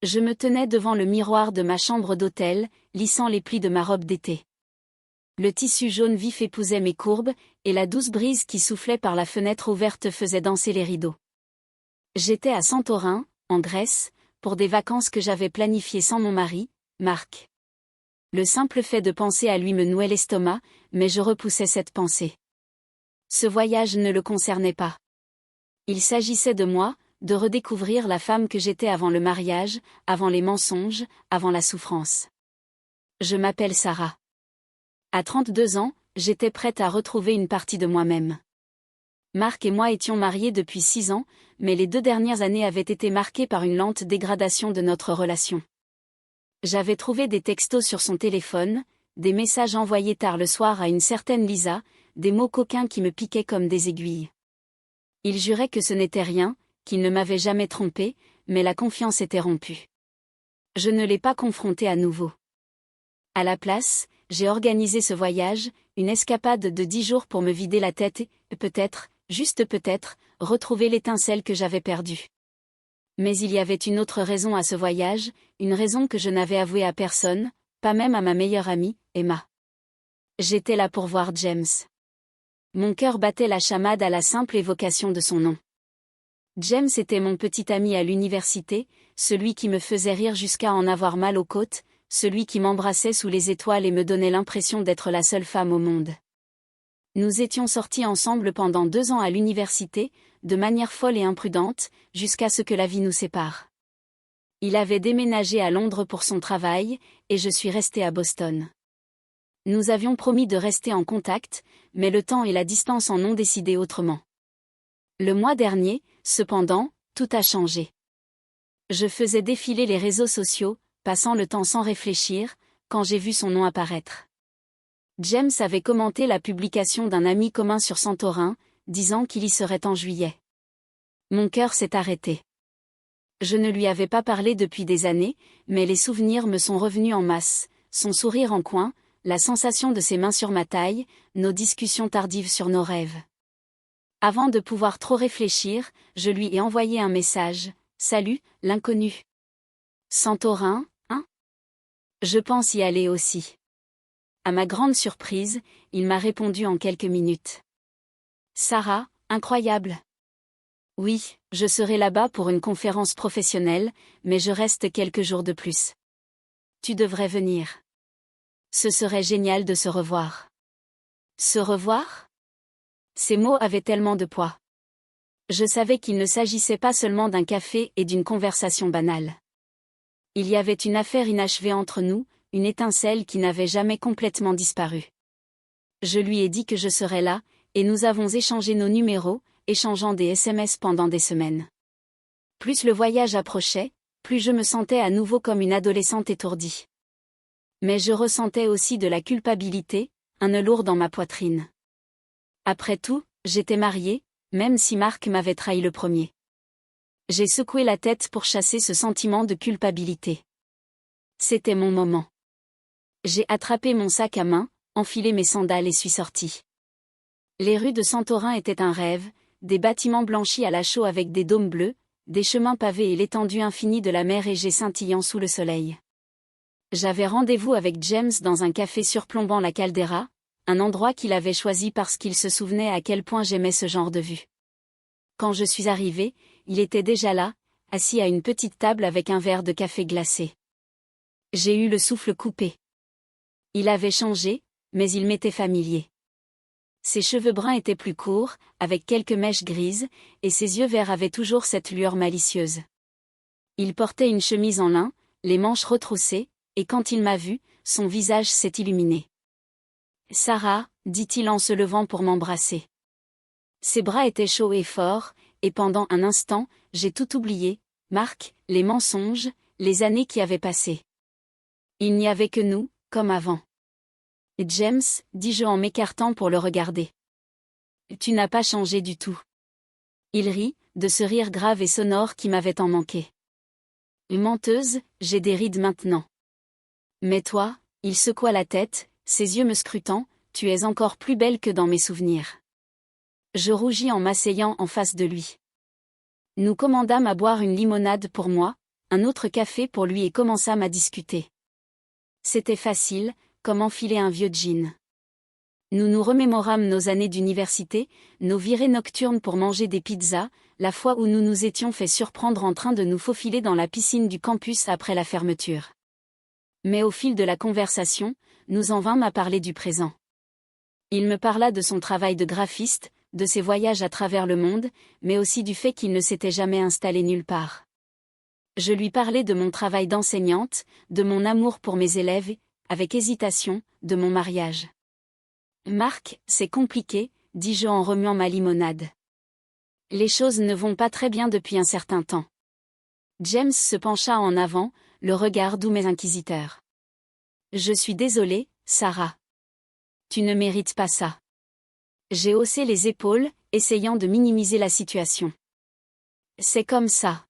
Je me tenais devant le miroir de ma chambre d'hôtel, lissant les plis de ma robe d'été. Le tissu jaune vif épousait mes courbes, et la douce brise qui soufflait par la fenêtre ouverte faisait danser les rideaux. J'étais à Santorin, en Grèce, pour des vacances que j'avais planifiées sans mon mari, Marc. Le simple fait de penser à lui me nouait l'estomac, mais je repoussais cette pensée. Ce voyage ne le concernait pas. Il s'agissait de moi, de redécouvrir la femme que j'étais avant le mariage, avant les mensonges, avant la souffrance. Je m'appelle Sarah. À 32 ans, j'étais prête à retrouver une partie de moi-même. Marc et moi étions mariés depuis 6 ans, mais les 2 dernières années avaient été marquées par une lente dégradation de notre relation. J'avais trouvé des textos sur son téléphone, des messages envoyés tard le soir à une certaine Lisa, des mots coquins qui me piquaient comme des aiguilles. Il jurait que ce n'était rien, qu'il ne m'avait jamais trompé, mais la confiance était rompue. Je ne l'ai pas confronté à nouveau. À la place, j'ai organisé ce voyage, une escapade de 10 jours pour me vider la tête et, peut-être, juste peut-être, retrouver l'étincelle que j'avais perdue. Mais il y avait une autre raison à ce voyage, une raison que je n'avais avouée à personne, pas même à ma meilleure amie, Emma. J'étais là pour voir James. Mon cœur battait la chamade à la simple évocation de son nom. James était mon petit ami à l'université, celui qui me faisait rire jusqu'à en avoir mal aux côtes, celui qui m'embrassait sous les étoiles et me donnait l'impression d'être la seule femme au monde. Nous étions sortis ensemble pendant 2 ans à l'université, de manière folle et imprudente, jusqu'à ce que la vie nous sépare. Il avait déménagé à Londres pour son travail, et je suis restée à Boston. Nous avions promis de rester en contact, mais le temps et la distance en ont décidé autrement. Le mois dernier, cependant, tout a changé. Je faisais défiler les réseaux sociaux, passant le temps sans réfléchir, quand j'ai vu son nom apparaître. James avait commenté la publication d'un ami commun sur Santorin, disant qu'il y serait en juillet. Mon cœur s'est arrêté. Je ne lui avais pas parlé depuis des années, mais les souvenirs me sont revenus en masse, son sourire en coin, la sensation de ses mains sur ma taille, nos discussions tardives sur nos rêves. Avant de pouvoir trop réfléchir, je lui ai envoyé un message. « Salut, l'inconnu. Santorin, hein ? Je pense y aller aussi. » À ma grande surprise, il m'a répondu en quelques minutes. « Sarah, incroyable. Oui, je serai là-bas pour une conférence professionnelle, mais je reste quelques jours de plus. Tu devrais venir. Ce serait génial de se revoir. » Se revoir ? Ces mots avaient tellement de poids. Je savais qu'il ne s'agissait pas seulement d'un café et d'une conversation banale. Il y avait une affaire inachevée entre nous, une étincelle qui n'avait jamais complètement disparu. Je lui ai dit que je serais là, et nous avons échangé nos numéros, échangeant des SMS pendant des semaines. Plus le voyage approchait, plus je me sentais à nouveau comme une adolescente étourdie. Mais je ressentais aussi de la culpabilité, un nœud lourd dans ma poitrine. Après tout, j'étais mariée, même si Marc m'avait trahi le premier. J'ai secoué la tête pour chasser ce sentiment de culpabilité. C'était mon moment. J'ai attrapé mon sac à main, enfilé mes sandales et suis sortie. Les rues de Santorin étaient un rêve, des bâtiments blanchis à la chaux avec des dômes bleus, des chemins pavés et l'étendue infinie de la mer Égée scintillant sous le soleil. J'avais rendez-vous avec James dans un café surplombant la caldeira, un endroit qu'il avait choisi parce qu'il se souvenait à quel point j'aimais ce genre de vue. Quand je suis arrivée, il était déjà là, assis à une petite table avec un verre de café glacé. J'ai eu le souffle coupé. Il avait changé, mais il m'était familier. Ses cheveux bruns étaient plus courts, avec quelques mèches grises, et ses yeux verts avaient toujours cette lueur malicieuse. Il portait une chemise en lin, les manches retroussées, et quand il m'a vue, son visage s'est illuminé. « Sarah », dit-il en se levant pour m'embrasser. Ses bras étaient chauds et forts, et pendant un instant, j'ai tout oublié, Marc, les mensonges, les années qui avaient passé. Il n'y avait que nous, comme avant. « James », dis-je en m'écartant pour le regarder. « Tu n'as pas changé du tout. » Il rit, de ce rire grave et sonore qui m'avait tant manqué. « Menteuse, j'ai des rides maintenant. » Mais toi, il secoua la tête, ses yeux me scrutant, tu es encore plus belle que dans mes souvenirs. Je rougis en m'asseyant en face de lui. Nous commandâmes à boire une limonade pour moi, un autre café pour lui et commençâmes à discuter. C'était facile, comme enfiler un vieux jean. Nous nous remémorâmes nos années d'université, nos virées nocturnes pour manger des pizzas, la fois où nous nous étions fait surprendre en train de nous faufiler dans la piscine du campus après la fermeture. Mais au fil de la conversation, nous en vînmes à parler du présent. Il me parla de son travail de graphiste, de ses voyages à travers le monde, mais aussi du fait qu'il ne s'était jamais installé nulle part. Je lui parlais de mon travail d'enseignante, de mon amour pour mes élèves, avec hésitation, de mon mariage. Marc, c'est compliqué, dis-je en remuant ma limonade. Les choses ne vont pas très bien depuis un certain temps. James se pencha en avant, le regard doux mais inquisiteur. Je suis désolée, Sarah. Tu ne mérites pas ça. J'ai haussé les épaules, essayant de minimiser la situation. C'est comme ça.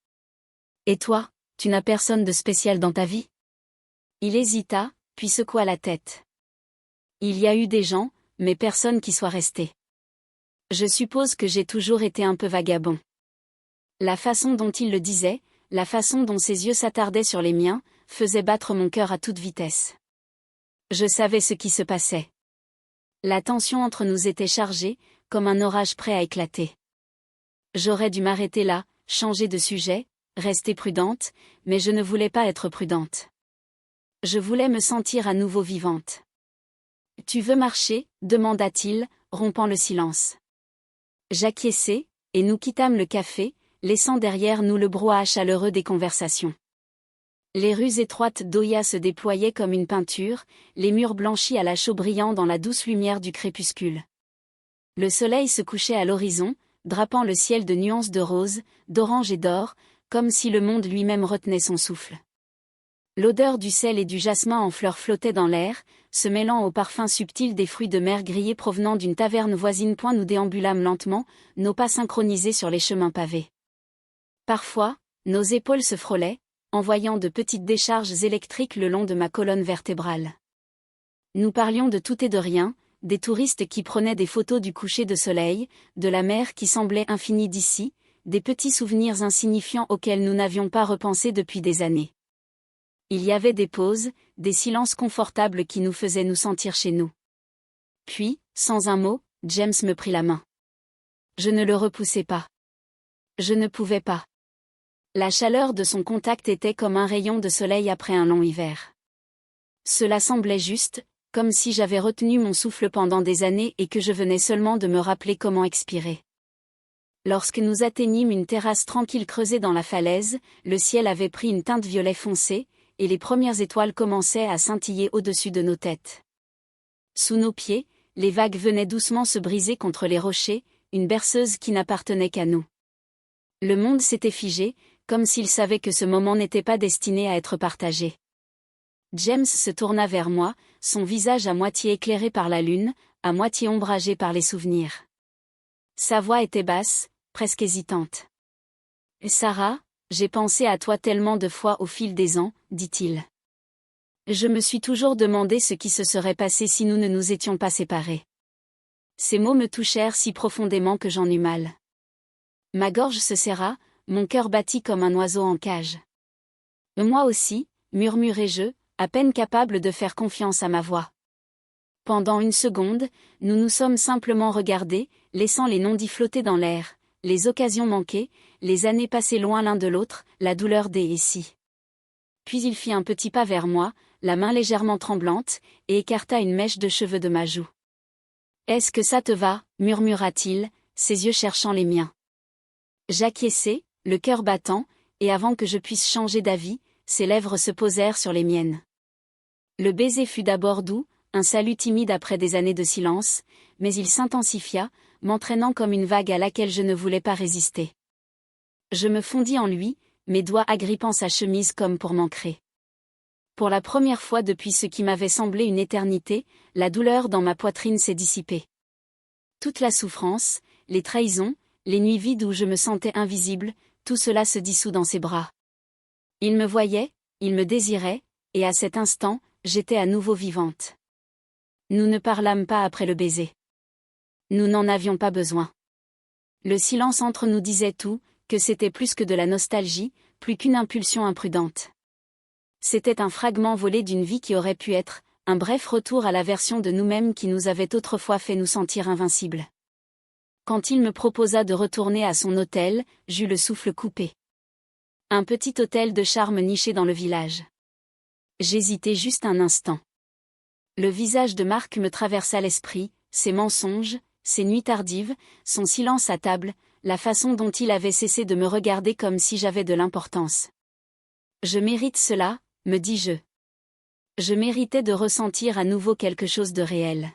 Et toi, tu n'as personne de spécial dans ta vie? Il hésita, puis secoua la tête. Il y a eu des gens, mais personne qui soit resté. Je suppose que j'ai toujours été un peu vagabond. La façon dont il le disait, la façon dont ses yeux s'attardaient sur les miens, faisait battre mon cœur à toute vitesse. Je savais ce qui se passait. La tension entre nous était chargée, comme un orage prêt à éclater. J'aurais dû m'arrêter là, changer de sujet, rester prudente, mais je ne voulais pas être prudente. Je voulais me sentir à nouveau vivante. « Tu veux marcher ?» demanda-t-il, rompant le silence. J'acquiesçai, et nous quittâmes le café, laissant derrière nous le brouhaha chaleureux des conversations. Les rues étroites d'Oya se déployaient comme une peinture, les murs blanchis à la chaux brillant dans la douce lumière du crépuscule. Le soleil se couchait à l'horizon, drapant le ciel de nuances de rose, d'orange et d'or, comme si le monde lui-même retenait son souffle. L'odeur du sel et du jasmin en fleurs flottait dans l'air, se mêlant au parfum subtil des fruits de mer grillés provenant d'une taverne voisine. Nous déambulâmes lentement, nos pas synchronisés sur les chemins pavés. Parfois, nos épaules se frôlaient, envoyant de petites décharges électriques le long de ma colonne vertébrale. Nous parlions de tout et de rien, des touristes qui prenaient des photos du coucher de soleil, de la mer qui semblait infinie d'ici, des petits souvenirs insignifiants auxquels nous n'avions pas repensé depuis des années. Il y avait des pauses, des silences confortables qui nous faisaient nous sentir chez nous. Puis, sans un mot, James me prit la main. Je ne le repoussai pas. Je ne pouvais pas. La chaleur de son contact était comme un rayon de soleil après un long hiver. Cela semblait juste, comme si j'avais retenu mon souffle pendant des années et que je venais seulement de me rappeler comment expirer. Lorsque nous atteignîmes une terrasse tranquille creusée dans la falaise, le ciel avait pris une teinte violet foncé, et les premières étoiles commençaient à scintiller au-dessus de nos têtes. Sous nos pieds, les vagues venaient doucement se briser contre les rochers, une berceuse qui n'appartenait qu'à nous. Le monde s'était figé, comme s'il savait que ce moment n'était pas destiné à être partagé. James se tourna vers moi, son visage à moitié éclairé par la lune, à moitié ombragé par les souvenirs. Sa voix était basse, presque hésitante. « Sarah, j'ai pensé à toi tellement de fois au fil des ans, » dit-il. Je me suis toujours demandé ce qui se serait passé si nous ne nous étions pas séparés. Ces mots me touchèrent si profondément que j'en eus mal. Ma gorge se serra, mon cœur battit comme un oiseau en cage. Moi aussi, murmurai-je, à peine capable de faire confiance à ma voix. Pendant une seconde, nous nous sommes simplement regardés, laissant les non-dits flotter dans l'air, les occasions manquées, les années passées loin l'un de l'autre, la douleur des et si. Puis il fit un petit pas vers moi, la main légèrement tremblante, et écarta une mèche de cheveux de ma joue. « Est-ce que ça te va ?» murmura-t-il, ses yeux cherchant les miens. J'acquiesçai, le cœur battant, et avant que je puisse changer d'avis, ses lèvres se posèrent sur les miennes. Le baiser fut d'abord doux, un salut timide après des années de silence, mais il s'intensifia, m'entraînant comme une vague à laquelle je ne voulais pas résister. Je me fondis en lui, mes doigts agrippant sa chemise comme pour m'ancrer. Pour la première fois depuis ce qui m'avait semblé une éternité, la douleur dans ma poitrine s'est dissipée. Toute la souffrance, les trahisons, les nuits vides où je me sentais invisible, tout cela se dissout dans ses bras. Il me voyait, il me désirait, et à cet instant, j'étais à nouveau vivante. Nous ne parlâmes pas après le baiser. Nous n'en avions pas besoin. Le silence entre nous disait tout, que c'était plus que de la nostalgie, plus qu'une impulsion imprudente. C'était un fragment volé d'une vie qui aurait pu être, un bref retour à la version de nous-mêmes qui nous avait autrefois fait nous sentir invincibles. Quand il me proposa de retourner à son hôtel, j'eus le souffle coupé. Un petit hôtel de charme niché dans le village. J'hésitai juste un instant. Le visage de Marc me traversa l'esprit, ses mensonges, ses nuits tardives, son silence à table, la façon dont il avait cessé de me regarder comme si j'avais de l'importance. Je mérite cela, me dis-je. Je méritais de ressentir à nouveau quelque chose de réel.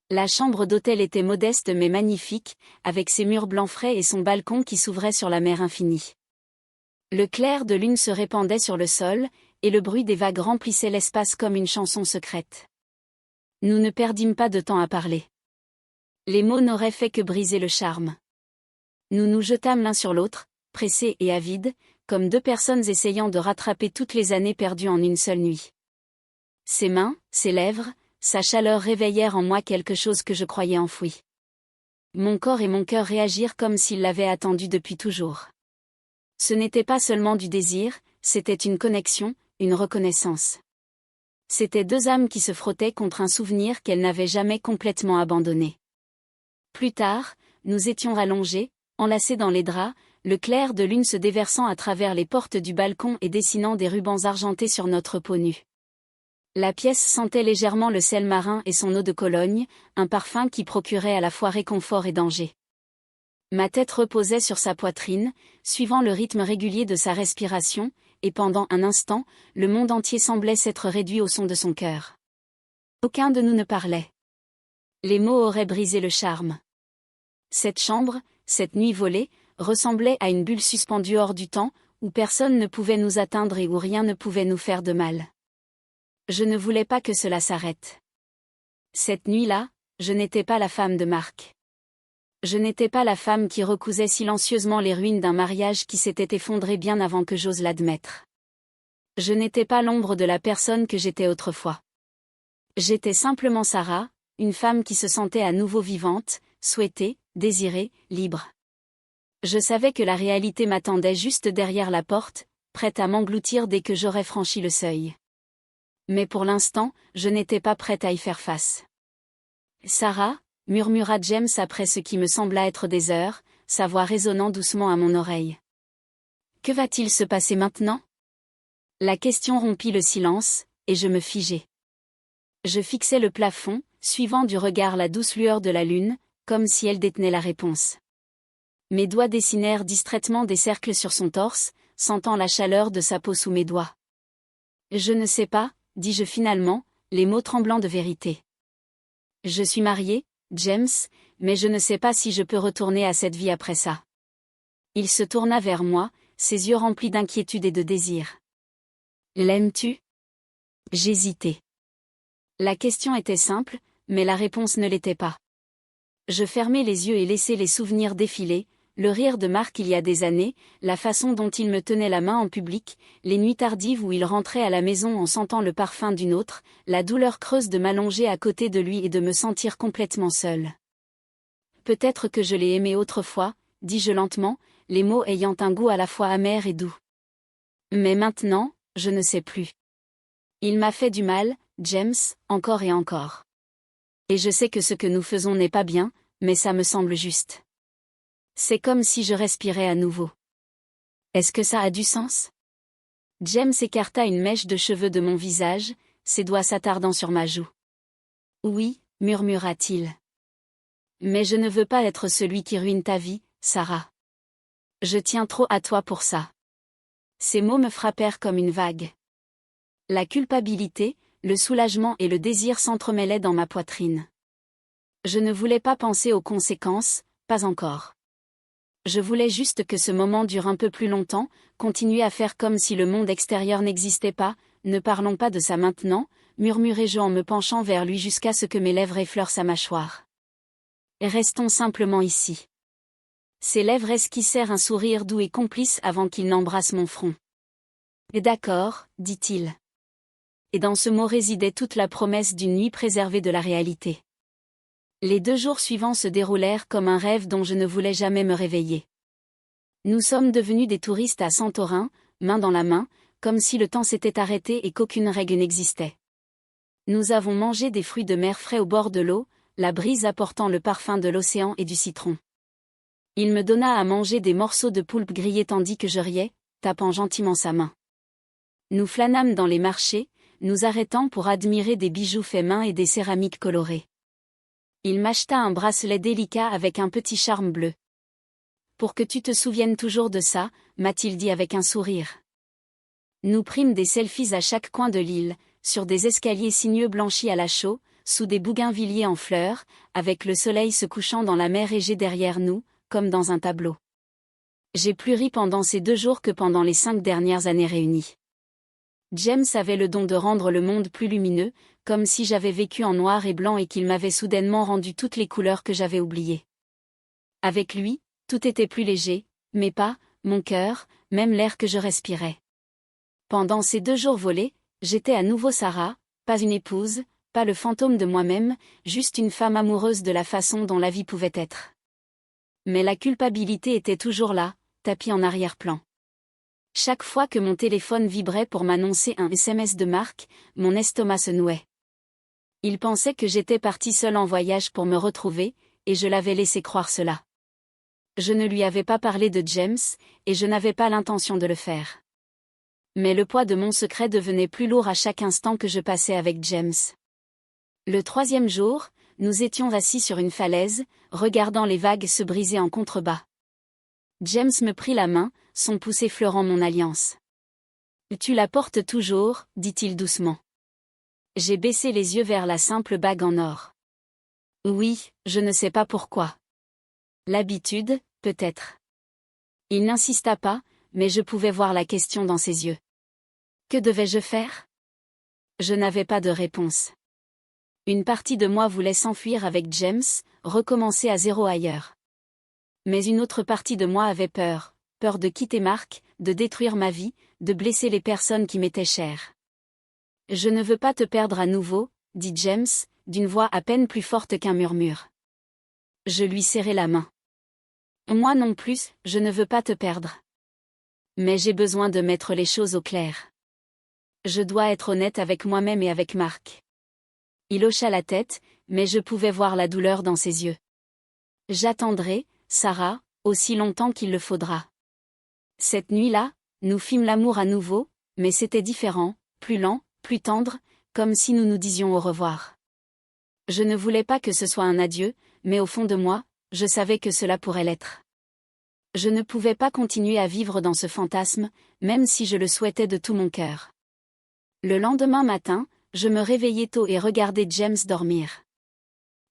La chambre d'hôtel était modeste mais magnifique, avec ses murs blancs frais et son balcon qui s'ouvrait sur la mer infinie. Le clair de lune se répandait sur le sol, et le bruit des vagues remplissait l'espace comme une chanson secrète. Nous ne perdîmes pas de temps à parler. Les mots n'auraient fait que briser le charme. Nous nous jetâmes l'un sur l'autre, pressés et avides, comme deux personnes essayant de rattraper toutes les années perdues en une seule nuit. Ses mains, ses lèvres, sa chaleur réveillèrent en moi quelque chose que je croyais enfoui. Mon corps et mon cœur réagirent comme s'ils l'avaient attendu depuis toujours. Ce n'était pas seulement du désir, c'était une connexion, une reconnaissance. C'étaient deux âmes qui se frottaient contre un souvenir qu'elles n'avaient jamais complètement abandonné. Plus tard, nous étions allongés, enlacés dans les draps, le clair de lune se déversant à travers les portes du balcon et dessinant des rubans argentés sur notre peau nue. La pièce sentait légèrement le sel marin et son eau de Cologne, un parfum qui procurait à la fois réconfort et danger. Ma tête reposait sur sa poitrine, suivant le rythme régulier de sa respiration, et pendant un instant, le monde entier semblait s'être réduit au son de son cœur. Aucun de nous ne parlait. Les mots auraient brisé le charme. Cette chambre, cette nuit volée, ressemblait à une bulle suspendue hors du temps, où personne ne pouvait nous atteindre et où rien ne pouvait nous faire de mal. Je ne voulais pas que cela s'arrête. Cette nuit-là, je n'étais pas la femme de Marc. Je n'étais pas la femme qui recousait silencieusement les ruines d'un mariage qui s'était effondré bien avant que j'ose l'admettre. Je n'étais pas l'ombre de la personne que j'étais autrefois. J'étais simplement Sarah, une femme qui se sentait à nouveau vivante, souhaitée, désirée, libre. Je savais que la réalité m'attendait juste derrière la porte, prête à m'engloutir dès que j'aurais franchi le seuil. Mais pour l'instant, je n'étais pas prête à y faire face. Sarah, murmura James après ce qui me sembla être des heures, sa voix résonnant doucement à mon oreille. Que va-t-il se passer maintenant? La question rompit le silence, et je me figeai. Je fixai le plafond, suivant du regard la douce lueur de la lune, comme si elle détenait la réponse. Mes doigts dessinèrent distraitement des cercles sur son torse, sentant la chaleur de sa peau sous mes doigts. Je ne sais pas, dis-je finalement, les mots tremblants de vérité. Je suis mariée, James, mais je ne sais pas si je peux retourner à cette vie après ça. Il se tourna vers moi, ses yeux remplis d'inquiétude et de désir. L'aimes-tu? J'hésitai. La question était simple, mais la réponse ne l'était pas. Je fermai les yeux et laissai les souvenirs défiler, le rire de Marc il y a des années, la façon dont il me tenait la main en public, les nuits tardives où il rentrait à la maison en sentant le parfum d'une autre, la douleur creuse de m'allonger à côté de lui et de me sentir complètement seule. Peut-être que je l'ai aimé autrefois, dis-je lentement, les mots ayant un goût à la fois amer et doux. Mais maintenant, je ne sais plus. Il m'a fait du mal, James, encore et encore. Et je sais que ce que nous faisons n'est pas bien, mais ça me semble juste. C'est comme si je respirais à nouveau. Est-ce que ça a du sens? James écarta une mèche de cheveux de mon visage, ses doigts s'attardant sur ma joue. Oui, murmura-t-il. Mais je ne veux pas être celui qui ruine ta vie, Sarah. Je tiens trop à toi pour ça. Ces mots me frappèrent comme une vague. La culpabilité, le soulagement et le désir s'entremêlaient dans ma poitrine. Je ne voulais pas penser aux conséquences, pas encore. Je voulais juste que ce moment dure un peu plus longtemps, continuer à faire comme si le monde extérieur n'existait pas, ne parlons pas de ça maintenant, murmurai-je en me penchant vers lui jusqu'à ce que mes lèvres effleurent sa mâchoire. Restons simplement ici. Ses lèvres esquissèrent un sourire doux et complice avant qu'il n'embrasse mon front. D'accord, dit-il. Et dans ce mot résidait toute la promesse d'une nuit préservée de la réalité. Les 2 jours suivants se déroulèrent comme un rêve dont je ne voulais jamais me réveiller. Nous sommes devenus des touristes à Santorin, main dans la main, comme si le temps s'était arrêté et qu'aucune règle n'existait. Nous avons mangé des fruits de mer frais au bord de l'eau, la brise apportant le parfum de l'océan et du citron. Il me donna à manger des morceaux de poulpe grillé tandis que je riais, tapant gentiment sa main. Nous flânâmes dans les marchés, nous arrêtant pour admirer des bijoux faits main et des céramiques colorées. Il m'acheta un bracelet délicat avec un petit charme bleu. Pour que tu te souviennes toujours de ça, m'a-t-il dit avec un sourire. Nous prîmes des selfies à chaque coin de l'île, sur des escaliers sinueux blanchis à la chaux, sous des bougainvilliers en fleurs, avec le soleil se couchant dans la mer égée derrière nous, comme dans un tableau. J'ai plus ri pendant ces 2 jours que pendant les 5 dernières années réunies. James avait le don de rendre le monde plus lumineux, comme si j'avais vécu en noir et blanc et qu'il m'avait soudainement rendu toutes les couleurs que j'avais oubliées. Avec lui, tout était plus léger, mes pas, mon cœur, même l'air que je respirais. Pendant ces 2 jours volés, j'étais à nouveau Sarah, pas une épouse, pas le fantôme de moi-même, juste une femme amoureuse de la façon dont la vie pouvait être. Mais la culpabilité était toujours là, tapie en arrière-plan. Chaque fois que mon téléphone vibrait pour m'annoncer un SMS de Marc, mon estomac se nouait. Il pensait que j'étais partie seule en voyage pour me retrouver, et je l'avais laissé croire cela. Je ne lui avais pas parlé de James, et je n'avais pas l'intention de le faire. Mais le poids de mon secret devenait plus lourd à chaque instant que je passais avec James. Le 3e jour, nous étions assis sur une falaise, regardant les vagues se briser en contrebas. James me prit la main, son pouce effleurant mon alliance. « Tu la portes toujours » dit-il doucement. J'ai baissé les yeux vers la simple bague en or. Oui, je ne sais pas pourquoi. L'habitude, peut-être. Il n'insista pas, mais je pouvais voir la question dans ses yeux. Que devais-je faire? Je n'avais pas de réponse. Une partie de moi voulait s'enfuir avec James, recommencer à zéro ailleurs. Mais une autre partie de moi avait peur de quitter Marc, de détruire ma vie, de blesser les personnes qui m'étaient chères. Je ne veux pas te perdre à nouveau, dit James, d'une voix à peine plus forte qu'un murmure. Je lui serrai la main. Moi non plus, je ne veux pas te perdre. Mais j'ai besoin de mettre les choses au clair. Je dois être honnête avec moi-même et avec Marc. Il hocha la tête, mais je pouvais voir la douleur dans ses yeux. J'attendrai, Sarah, aussi longtemps qu'il le faudra. Cette nuit-là, nous fîmes l'amour à nouveau, mais c'était différent, plus lent, plus tendre, comme si nous nous disions au revoir. Je ne voulais pas que ce soit un adieu, mais au fond de moi, je savais que cela pourrait l'être. Je ne pouvais pas continuer à vivre dans ce fantasme, même si je le souhaitais de tout mon cœur. Le lendemain matin, je me réveillai tôt et regardai James dormir.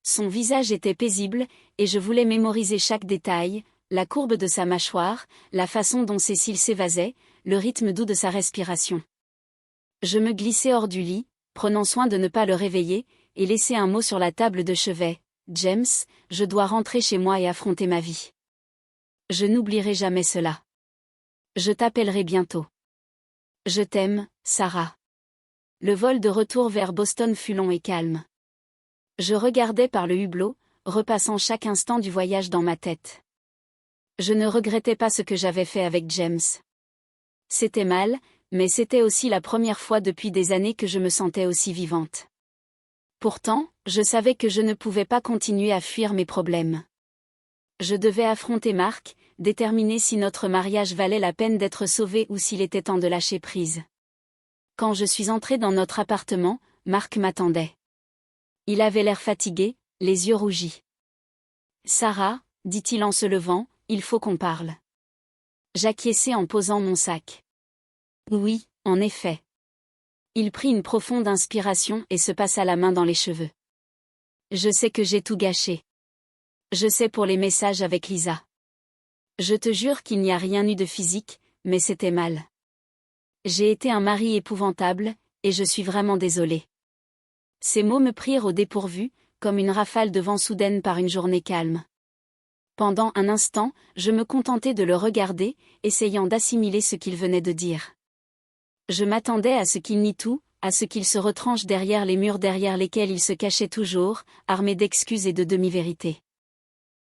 Son visage était paisible, et je voulais mémoriser chaque détail, la courbe de sa mâchoire, la façon dont ses cils s'évasaient, le rythme doux de sa respiration. Je me glissai hors du lit, prenant soin de ne pas le réveiller, et laissai un mot sur la table de chevet. « James, je dois rentrer chez moi et affronter ma vie. Je n'oublierai jamais cela. Je t'appellerai bientôt. Je t'aime, Sarah. » Le vol de retour vers Boston fut long et calme. Je regardais par le hublot, repassant chaque instant du voyage dans ma tête. Je ne regrettais pas ce que j'avais fait avec James. C'était mal, mais c'était aussi la première fois depuis des années que je me sentais aussi vivante. Pourtant, je savais que je ne pouvais pas continuer à fuir mes problèmes. Je devais affronter Marc, déterminer si notre mariage valait la peine d'être sauvé ou s'il était temps de lâcher prise. Quand je suis entrée dans notre appartement, Marc m'attendait. Il avait l'air fatigué, les yeux rougis. « Sarah, » dit-il en se levant, « il faut qu'on parle. » J'acquiesçai en posant mon sac. « Oui, en effet. » Il prit une profonde inspiration et se passa la main dans les cheveux. « Je sais que j'ai tout gâché. Je sais pour les messages avec Lisa. Je te jure qu'il n'y a rien eu de physique, mais c'était mal. J'ai été un mari épouvantable, et je suis vraiment désolée. » Ces mots me prirent au dépourvu, comme une rafale de vent soudaine par une journée calme. Pendant un instant, je me contentais de le regarder, essayant d'assimiler ce qu'il venait de dire. Je m'attendais à ce qu'il nie tout, à ce qu'il se retranche derrière les murs derrière lesquels il se cachait toujours, armé d'excuses et de demi-vérités.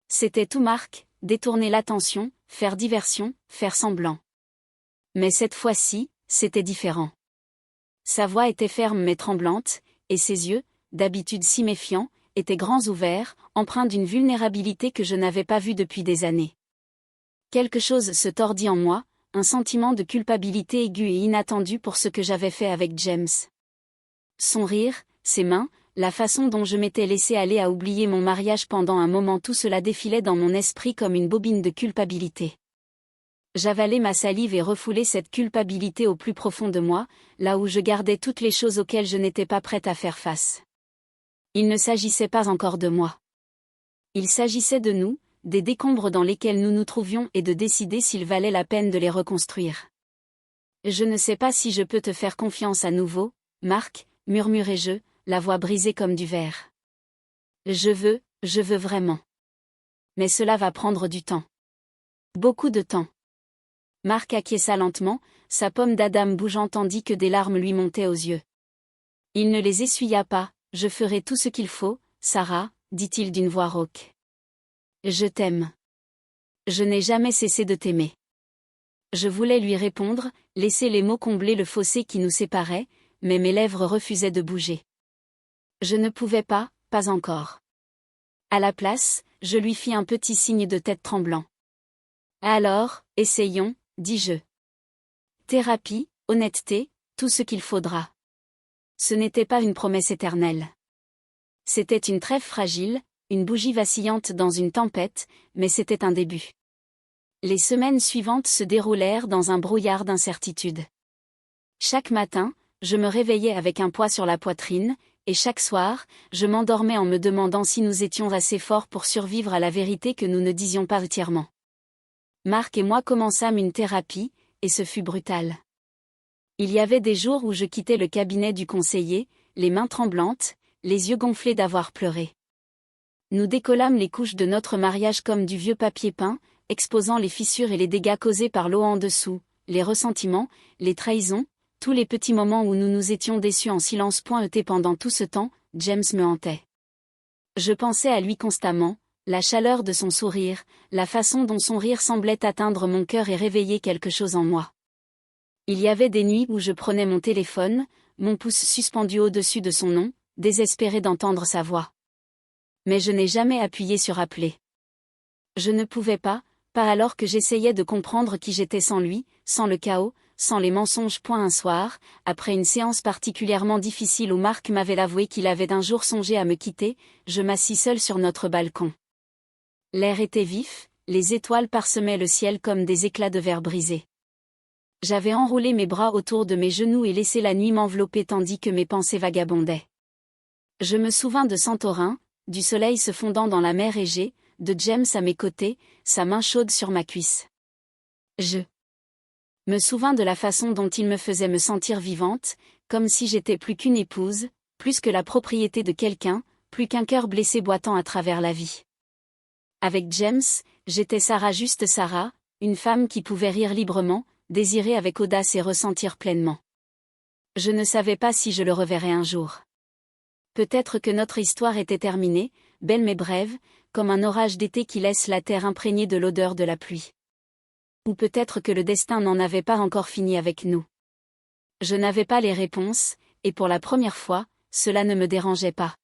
C'était tout Marc, détourner l'attention, faire diversion, faire semblant. Mais cette fois-ci, c'était différent. Sa voix était ferme mais tremblante, et ses yeux, d'habitude si méfiants, étaient grands ouverts, empreints d'une vulnérabilité que je n'avais pas vue depuis des années. Quelque chose se tordit en moi, un sentiment de culpabilité aiguë et inattendue pour ce que j'avais fait avec James. Son rire, ses mains, la façon dont je m'étais laissé aller à oublier mon mariage pendant un moment, tout cela défilait dans mon esprit comme une bobine de culpabilité. J'avalais ma salive et refoulais cette culpabilité au plus profond de moi, là où je gardais toutes les choses auxquelles je n'étais pas prête à faire face. Il ne s'agissait pas encore de moi. Il s'agissait de nous, des décombres dans lesquels nous nous trouvions et de décider s'il valait la peine de les reconstruire. Je ne sais pas si je peux te faire confiance à nouveau, Marc, murmurai-je, la voix brisée comme du verre. Je veux vraiment. Mais cela va prendre du temps. Beaucoup de temps. Marc acquiesça lentement, sa pomme d'Adam bougeant tandis que des larmes lui montaient aux yeux. Il ne les essuya pas. Je ferai tout ce qu'il faut, Sarah, dit-il d'une voix rauque. Je t'aime. Je n'ai jamais cessé de t'aimer. Je voulais lui répondre, laisser les mots combler le fossé qui nous séparait, mais mes lèvres refusaient de bouger. Je ne pouvais pas encore. À la place, je lui fis un petit signe de tête tremblant. Alors, essayons, dis-je. Thérapie, honnêteté, tout ce qu'il faudra. Ce n'était pas une promesse éternelle. C'était une trêve fragile, une bougie vacillante dans une tempête, mais c'était un début. Les semaines suivantes se déroulèrent dans un brouillard d'incertitude. Chaque matin, je me réveillais avec un poids sur la poitrine, et chaque soir, je m'endormais en me demandant si nous étions assez forts pour survivre à la vérité que nous ne disions pas entièrement. Marc et moi commençâmes une thérapie, et ce fut brutal. Il y avait des jours où je quittais le cabinet du conseiller, les mains tremblantes, les yeux gonflés d'avoir pleuré. Nous décollâmes les couches de notre mariage comme du vieux papier peint, exposant les fissures et les dégâts causés par l'eau en dessous, les ressentiments, les trahisons, tous les petits moments où nous nous étions déçus en silence. Pendant tout ce temps, James me hantait. Je pensais à lui constamment, la chaleur de son sourire, la façon dont son rire semblait atteindre mon cœur et réveiller quelque chose en moi. Il y avait des nuits où je prenais mon téléphone, mon pouce suspendu au-dessus de son nom, désespéré d'entendre sa voix. Mais je n'ai jamais appuyé sur appeler. Je ne pouvais pas alors que j'essayais de comprendre qui j'étais sans lui, sans le chaos, sans les mensonges. Un soir, après une séance particulièrement difficile où Marc m'avait avoué qu'il avait un jour songé à me quitter, je m'assis seule sur notre balcon. L'air était vif, les étoiles parsemaient le ciel comme des éclats de verre brisés. J'avais enroulé mes bras autour de mes genoux et laissé la nuit m'envelopper tandis que mes pensées vagabondaient. Je me souvins de Santorin, du soleil se fondant dans la mer Égée, de James à mes côtés, sa main chaude sur ma cuisse. Je me souvins de la façon dont il me faisait me sentir vivante, comme si j'étais plus qu'une épouse, plus que la propriété de quelqu'un, plus qu'un cœur blessé boitant à travers la vie. Avec James, j'étais Sarah, juste Sarah, une femme qui pouvait rire librement, désirer avec audace et ressentir pleinement. Je ne savais pas si je le reverrais un jour. Peut-être que notre histoire était terminée, belle mais brève, comme un orage d'été qui laisse la terre imprégnée de l'odeur de la pluie. Ou peut-être que le destin n'en avait pas encore fini avec nous. Je n'avais pas les réponses, et pour la première fois, cela ne me dérangeait pas.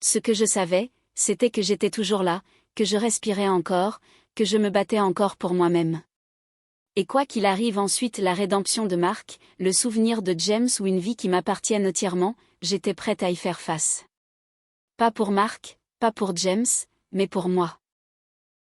Ce que je savais, c'était que j'étais toujours là, que je respirais encore, que je me battais encore pour moi-même. Et quoi qu'il arrive ensuite, la rédemption de Marc, le souvenir de James ou une vie qui m'appartienne entièrement, j'étais prête à y faire face. Pas pour Marc, pas pour James, mais pour moi.